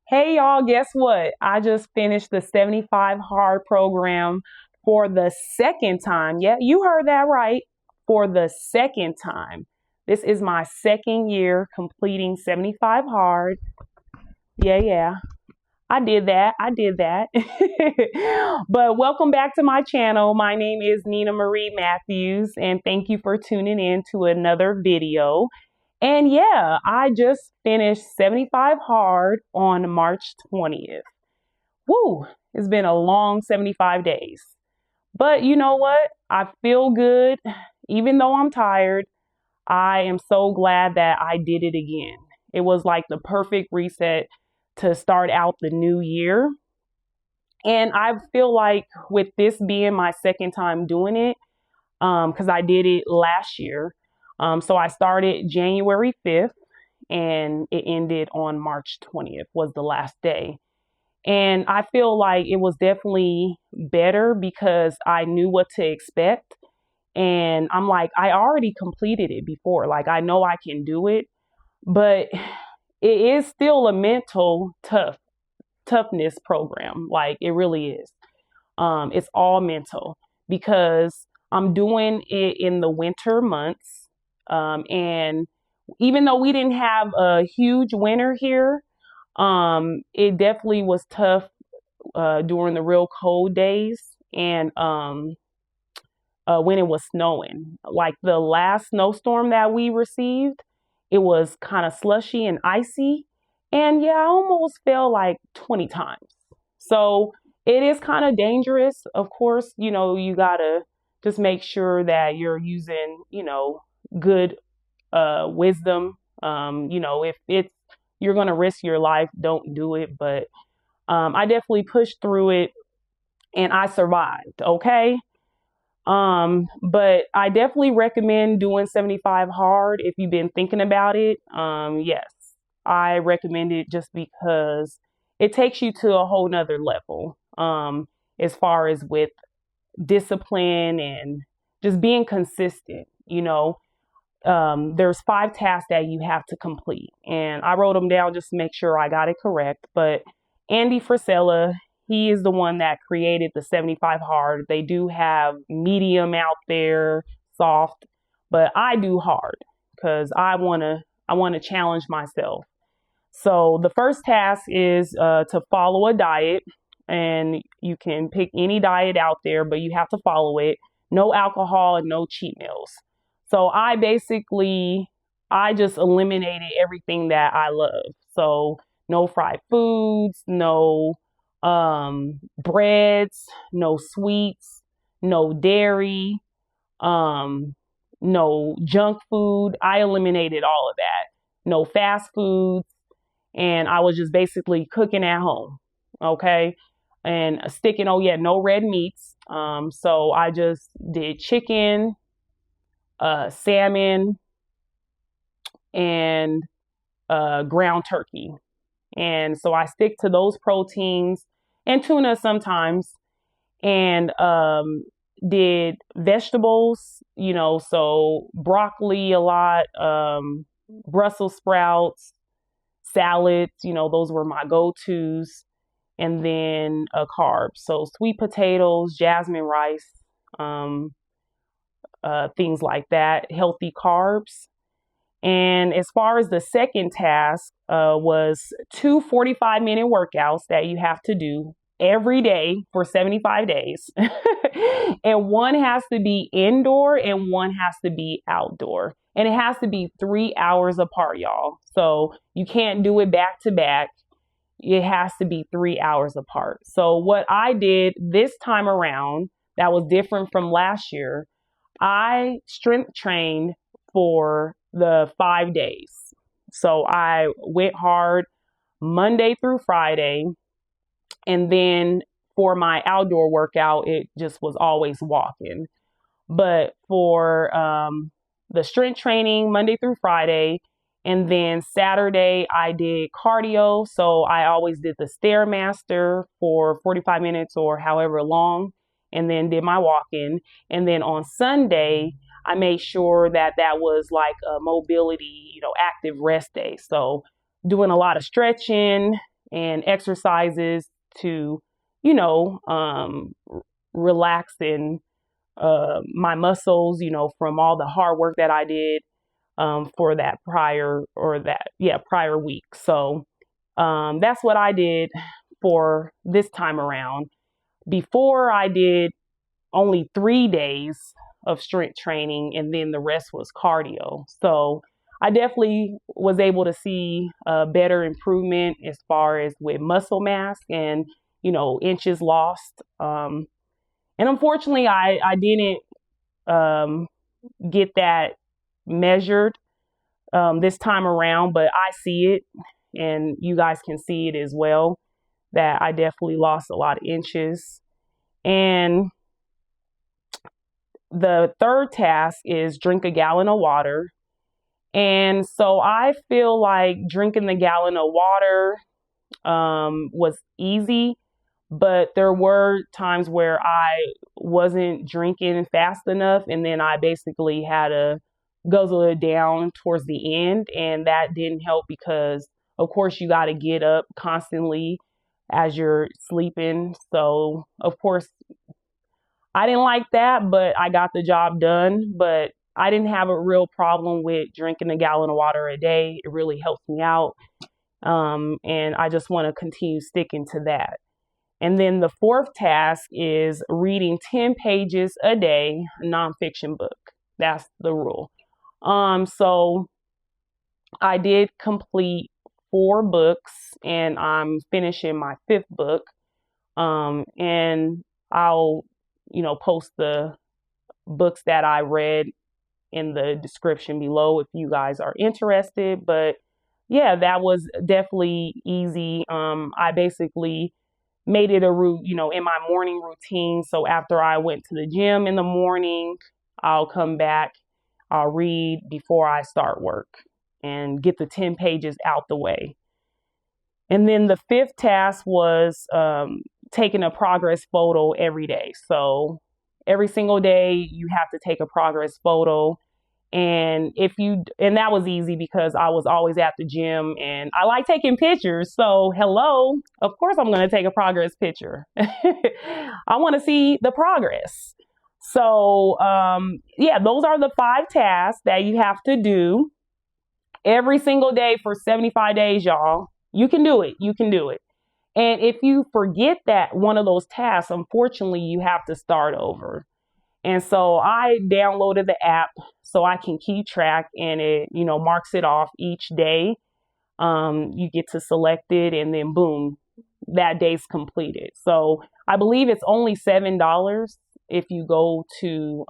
Hey y'all, guess what? I just finished the 75 hard program for the second time. Yeah, you heard that right. For the second time. This is my second year completing 75 hard. Yeah. I did that. I did that. But welcome back to my channel. My name is Nina Marie Matthews, and thank you for tuning in to another video. And yeah, I just finished 75 hard on March 20th. Woo, it's been a long 75 days. But you know what? I feel good. Even though I'm tired, I am so glad that I did it again. It was like the perfect reset to start out the new year. And I feel like with this being my second time doing it, because I did it last year. So I started January 5th and it ended on March 20th was the last day. And I feel like it was definitely better because I knew what to expect. And I'm like, I already completed it before. Like, I know I can do it, but it is still a mental toughness program. Like, it really is. It's all mental because I'm doing it in the winter months. And even though we didn't have a huge winter here, it definitely was tough during the real cold days and when it was snowing. Like the last snowstorm that we received, it was kind of slushy and icy. And yeah, I almost fell like 20 times. So it is kind of dangerous. Of course, you gotta just make sure that you're using, good wisdom. If it's you're gonna risk your life, don't do it. But I definitely pushed through it and I survived. Okay. But I definitely recommend doing 75 hard if you've been thinking about it. Yes, I recommend it just because it takes you to a whole nother level. As far as with discipline and just being consistent, there's 5 tasks that you have to complete. And I wrote them down just to make sure I got it correct. But Andy Frisella, he is the one that created the 75 hard. They do have medium out there, soft, but I do hard because I want to challenge myself. So the first task is to follow a diet, and you can pick any diet out there, but you have to follow it. No alcohol and no cheat meals. So I just eliminated everything that I love. So no fried foods, no breads, no sweets, no dairy, um, no junk food. I eliminated all of that. No fast foods. And I was just basically cooking at home. Okay. And sticking, oh yeah, no red meats. So I just did chicken, salmon, and ground turkey. And so I stick to those proteins and tuna sometimes, and did vegetables, so broccoli a lot, Brussels sprouts, salads, those were my go-tos. And then carbs, so sweet potatoes, jasmine rice, um, things like that, healthy carbs. And as far as the second task was 2 45-minute workouts that you have to do every day for 75 days. And one has to be indoor and one has to be outdoor. And it has to be 3 hours apart, y'all. So you can't do it back to back. It has to be 3 hours apart. So what I did this time around that was different from last year, I strength trained for the 5 days. So I went hard Monday through Friday. And then for my outdoor workout, it just was always walking. But for the strength training, Monday through Friday, and then Saturday, I did cardio. So I always did the Stairmaster for 45 minutes or however long, and then did my walking. And then on Sunday, I made sure that that was like a mobility, active rest day. So doing a lot of stretching, and exercises to, you know, relax and my muscles, you know, from all the hard work that I did for that prior week. So that's what I did for this time around. Before, I did only 3 days of strength training, and then the rest was cardio. So I definitely was able to see a better improvement as far as with muscle mass and, you know, inches lost. And unfortunately, I didn't get that measured this time around, but I see it, and you guys can see it as well, that I definitely lost a lot of inches. And the third task is drink a gallon of water. And so I feel like drinking the gallon of water was easy, but there were times where I wasn't drinking fast enough, and then I basically had to guzzle it down towards the end, and that didn't help because, of course, you got to get up constantly as you're sleeping. So, of course, I didn't like that, but I got the job done. But I didn't have a real problem with drinking a gallon of water a day. It really helps me out. And I just want to continue sticking to that. And then the fourth task is reading 10 pages a day, a nonfiction book. That's the rule. So I did complete 4 books, and I'm finishing my 5th book. And I'll, you know, post the books that I read in the description below if you guys are interested. But yeah, that was definitely easy. I basically made it a route, you know, in my morning routine. So after I went to the gym in the morning, I'll come back, I'll read before I start work and get the 10 pages out the way. And then the 5th task was taking a progress photo every day. So every single day you have to take a progress photo. And that was easy because I was always at the gym and I like taking pictures. So hello, of course I'm going to take a progress picture. I want to see the progress. So yeah, those are the 5 tasks that you have to do every single day for 75 days, y'all. You can do it. You can do it. And if you forget that one of those tasks, unfortunately, you have to start over. And so I downloaded the app so I can keep track, and it, you know, marks it off each day. You get to select it, and then boom, that day's completed. So I believe it's only $7 if you go to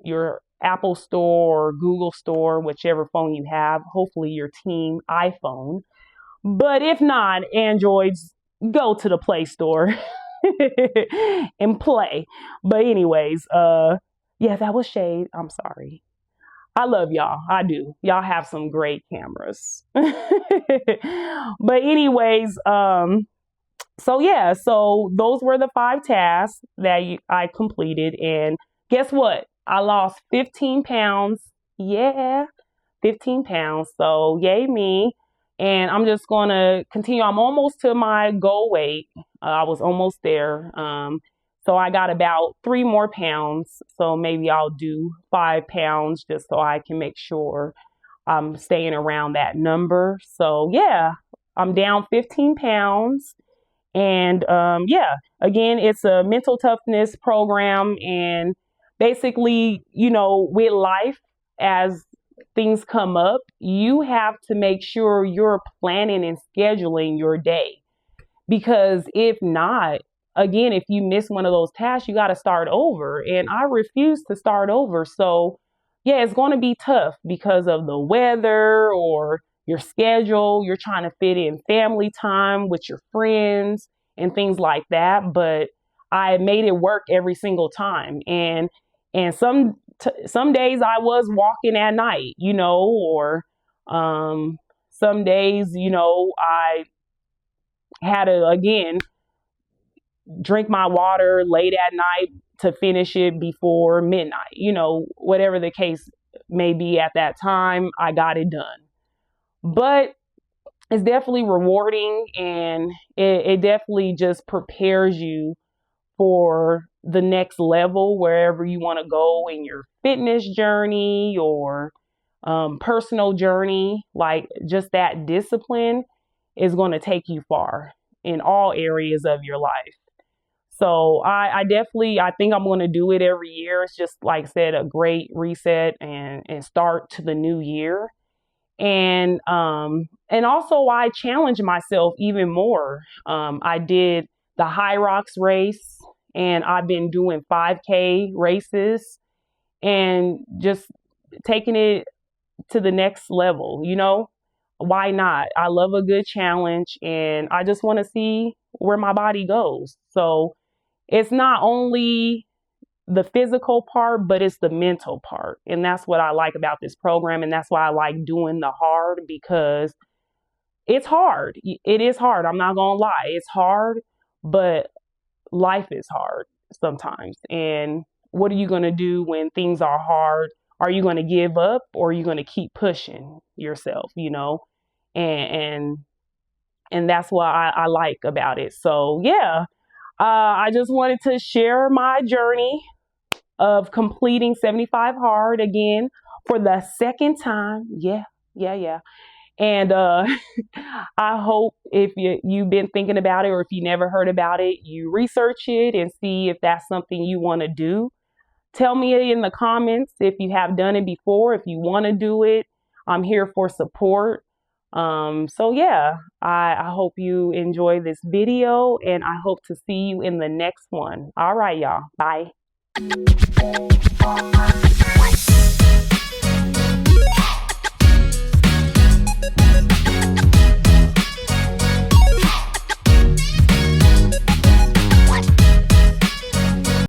your Apple Store or Google Store, whichever phone you have, hopefully your team iPhone. But if not, Androids, go to the Play Store and play. But anyways, yeah, that was shade. I'm sorry. I love y'all. I do. Y'all have some great cameras. But anyways, so yeah, so those were the 5 tasks that I completed. And guess what? I lost 15 pounds. Yeah, 15 pounds. So yay me. And I'm just going to continue. I'm almost to my goal weight. I was almost there. So I got about 3 more pounds. So maybe I'll do 5 pounds just so I can make sure I'm staying around that number. So yeah, I'm down 15 pounds. And yeah, again, it's a mental toughness program. And basically, you know, with life, as things come up, you have to make sure you're planning and scheduling your day. Because if not, again, if you miss one of those tasks, you got to start over. And I refuse to start over. So yeah, it's going to be tough because of the weather or your schedule. You're trying to fit in family time with your friends and things like that. But I made it work every single time. And some days I was walking at night, you know, or some days, you know, I had to, again, drink my water late at night to finish it before midnight, you know, whatever the case may be at that time, I got it done. But it's definitely rewarding, and it definitely just prepares you for the next level wherever you want to go in your fitness journey or personal journey. Like, just that discipline is going to take you far in all areas of your life. So I definitely, I think I'm going to do it every year. It's just, like I said, a great reset and start to the new year. And also I challenge myself even more. I did the High Rocks race, and I've been doing 5K races and just taking it to the next level, why not? I love a good challenge, and I just want to see where my body goes. So it's not only the physical part, but it's the mental part. And that's what I like about this program. And that's why I like doing the hard, because it's hard. It is hard. I'm not going to lie. It's hard, but life is hard sometimes. And what are you going to do when things are hard? Are you going to give up, or are you going to keep pushing yourself, And that's what I like about it. So yeah, I just wanted to share my journey of completing 75 hard again for the second time. Yeah. And I hope if you've been thinking about it, or if you never heard about it, you research it and see if that's something you want to do. Tell me in the comments if you have done it before, if you want to do it. I'm here for support. So yeah, I hope you enjoy this video, and I hope to see you in the next one. All right, y'all. Bye.